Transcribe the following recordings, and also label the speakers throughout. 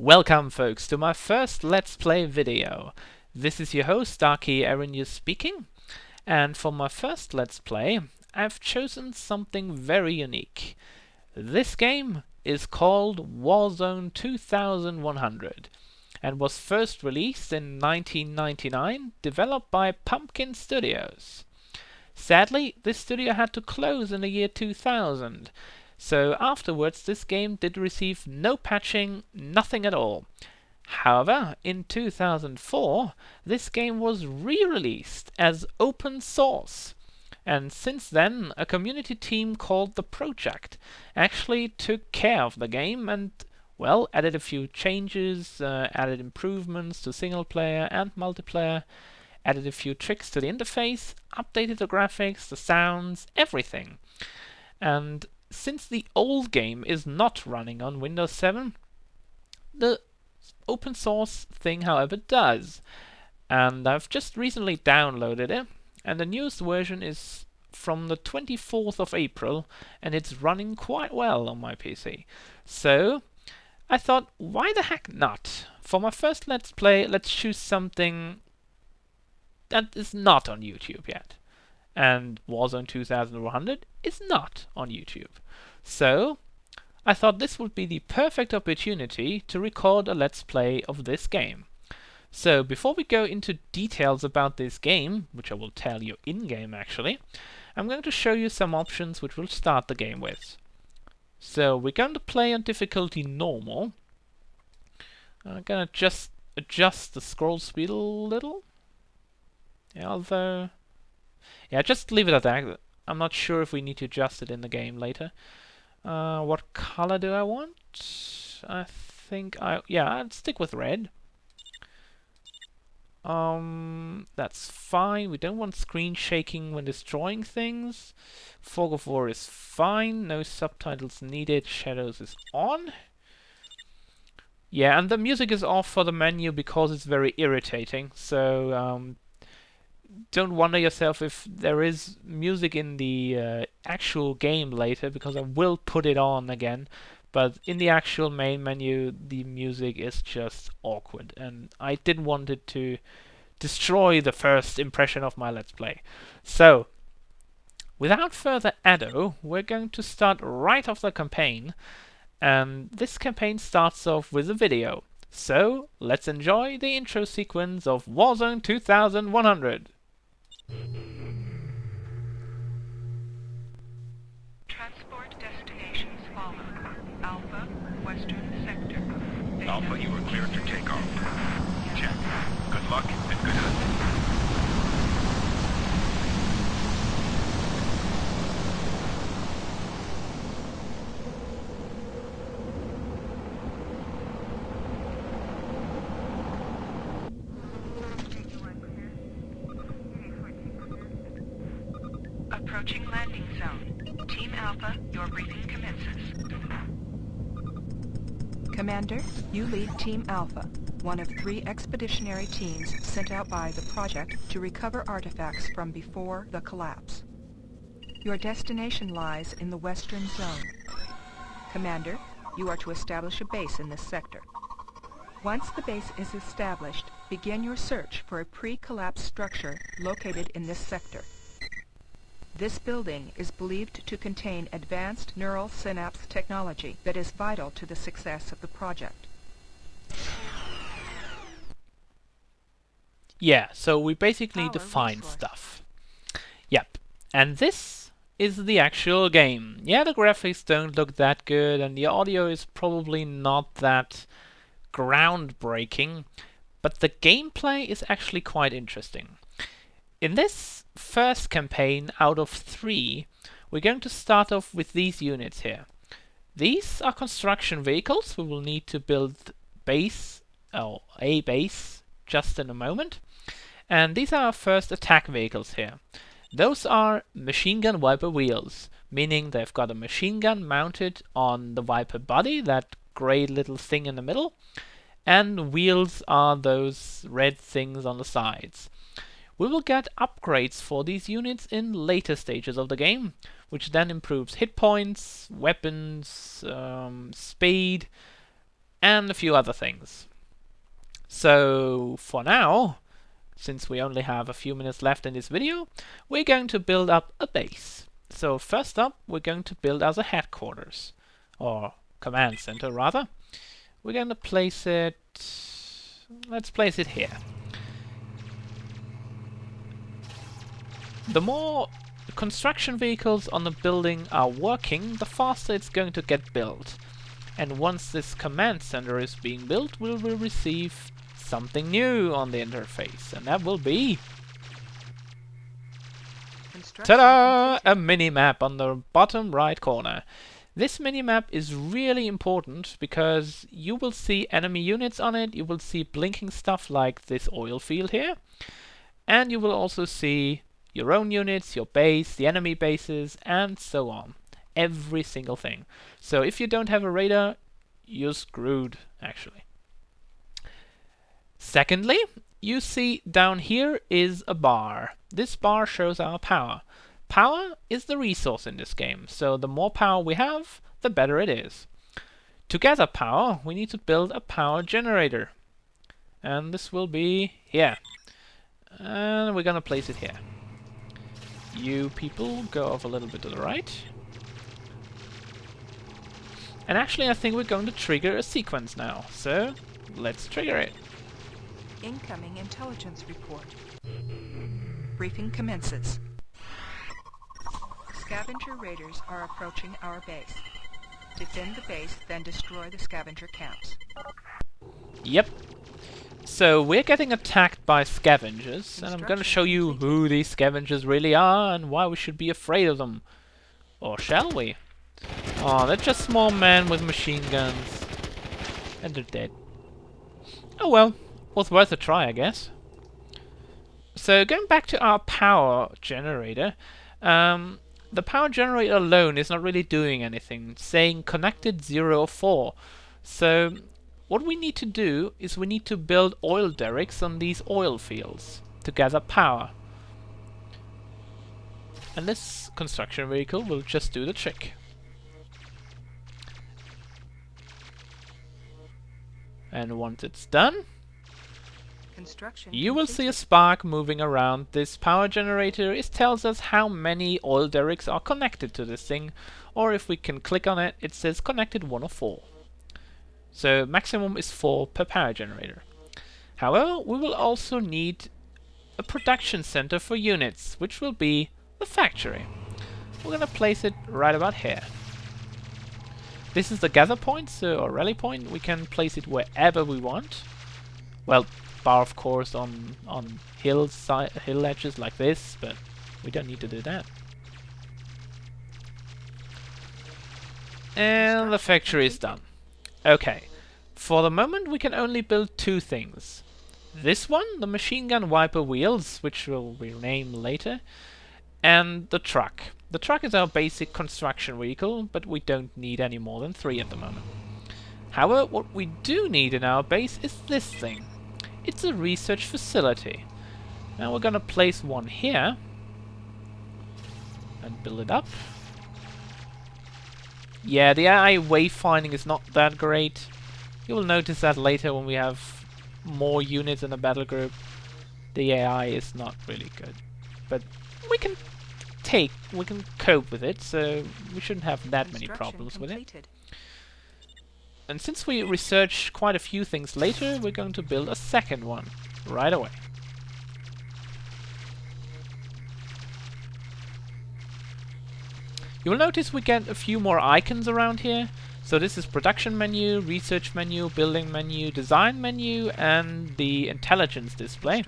Speaker 1: Welcome folks to my first Let's Play video. This is your host Darky Arrhenius speaking, and for my first Let's Play I've chosen something very unique. This game is called Warzone 2100 and was first released in 1999, developed by Pumpkin Studios. Sadly, this studio had to close in the year 2000, so afterwards this game did receive no patching, nothing at all. However, in 2004, this game was re-released as open source. And since then, a community team called The Project actually took care of the game and, well, added a few changes, added improvements to single player and multiplayer, added a few tricks to the interface, updated the graphics, the sounds, everything. And since the old game is not running on Windows 7, the open source thing, however, does. And I've just recently downloaded it, and the newest version is from the 24th of April, and it's running quite well on my PC. So I thought, why the heck not? For my first Let's Play, let's choose something that is not on YouTube yet. And Warzone 2100 is not on YouTube. So I thought this would be the perfect opportunity to record a Let's Play of this game. So before we go into details about this game, which I will tell you in-game actually, I'm going to show you some options which we'll start the game with. So we're going to play on difficulty normal. I'm going to just adjust the scroll speed a little. Although, yeah, just leave it at that. I'm not sure if we need to adjust it in the game later. What color do I want? I think I'd stick with red. That's fine. We don't want screen shaking when destroying things. Fog of War is fine. No subtitles needed. Shadows is on. Yeah, and the music is off for the menu because it's very irritating. So don't wonder yourself if there is music in the actual game later, because I will put it on again. But in the actual main menu, the music is just awkward, and I didn't want it to destroy the first impression of my Let's Play. So, without further ado, we're going to start right off the campaign, and this campaign starts off with a video. So, let's enjoy the intro sequence of Warzone 2100.
Speaker 2: Transport destinations follow. Alpha, Western Sector. Beta,
Speaker 3: Alpha, you are cleared for takeoff. Check. Good luck and good hunting.
Speaker 2: Approaching landing zone. Team Alpha, your briefing commences.
Speaker 4: Commander, you lead Team Alpha, one of 3 expeditionary teams sent out by the Project to recover artifacts from before the collapse. Your destination lies in the Western Zone. Commander, you are to establish a base in this sector. Once the base is established, begin your search for a pre-collapse structure located in this sector. This building is believed to contain advanced neural synapse technology that is vital to the success of the project.
Speaker 1: Yeah, so we basically need to
Speaker 4: Power
Speaker 1: find
Speaker 4: resource.
Speaker 1: stuff. Yep, and this is the actual game. Yeah, the graphics don't look that good, and the audio is probably not that groundbreaking, but the gameplay is actually quite interesting. In this first campaign out of 3, we're going to start off with these units here. These are construction vehicles. We will need to build a base just in a moment. And these are our first attack vehicles here. Those are machine gun Viper wheels, meaning they've got a machine gun mounted on the Viper body, that grey little thing in the middle, and wheels are those red things on the sides. We will get upgrades for these units in later stages of the game, which then improves hit points, weapons, speed, and a few other things. So for now, since we only have a few minutes left in this video, we're going to build up a base. So first up, we're going to build as a headquarters, or command center rather. We're going to place it, let's place it here. The more construction vehicles on the building are working, the faster it's going to get built. And once this command center is being built, we will receive something new on the interface, and that will be ta-da! A mini-map on the bottom right corner. This mini-map is really important because you will see enemy units on it, you will see blinking stuff like this oil field here, and you will also see your own units, your base, the enemy bases, and so on. Every single thing. So if you don't have a radar, you're screwed, actually. Secondly, you see down here is a bar. This bar shows our power. Power is the resource in this game, so the more power we have, the better it is. To gather power, we need to build a power generator. And this will be here. And we're gonna place it here. You people go off a little bit to the right. And actually I think we're going to trigger a sequence now, so let's trigger it.
Speaker 4: Incoming intelligence report. Briefing commences. Scavenger raiders are approaching our base. Defend the base, then destroy the scavenger camps.
Speaker 1: Yep. So we're getting attacked by scavengers, and I'm gonna show you who these scavengers really are and why we should be afraid of them. Or shall we? Oh, they're just small men with machine guns. And they're dead. Oh well. Was worth a try, I guess. So going back to our power generator, the power generator alone is not really doing anything. It's saying connected 0 or 4. So what we need to do is we need to build oil derricks on these oil fields to gather power. And this construction vehicle will just do the trick. And once it's done, you will see a spark moving around this power generator. It tells us how many oil derricks are connected to this thing, or if we can click on it, it says connected 1 or 4. So maximum is 4 per power generator. However, we will also need a production center for units, which will be the factory. We're gonna place it right about here. This is the gather point, so or rally point. We can place it wherever we want. Well, bar of course on hill edges like this, but we don't need to do that. And the factory is done. Okay, for the moment we can only build 2 things. This one, the machine gun wiper wheels, which we'll rename later, and the truck. The truck is our basic construction vehicle, but we don't need any more than 3 at the moment. However, what we do need in our base is this thing. It's a research facility. Now we're gonna place one here and build it up. Yeah, the AI wayfinding is not that great. You will notice that later when we have more units in the battle group. The AI is not really good. But we can cope with it, so we shouldn't have that many problems with it. And since we research quite a few things later, we're going to build a second one right away. You will notice we get a few more icons around here. So this is production menu, research menu, building menu, design menu, and the intelligence display.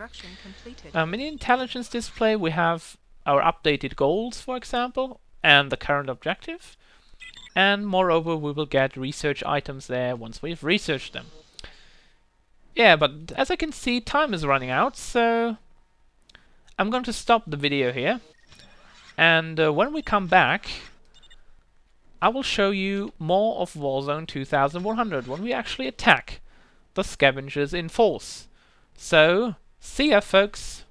Speaker 1: In the intelligence display we have our updated goals, for example, and the current objective. And moreover, we will get research items there once we've researched them. Yeah, but as I can see, time is running out, so I'm going to stop the video here. And when we come back, I will show you more of Warzone 2100 when we actually attack the scavengers in force. So, see ya, folks!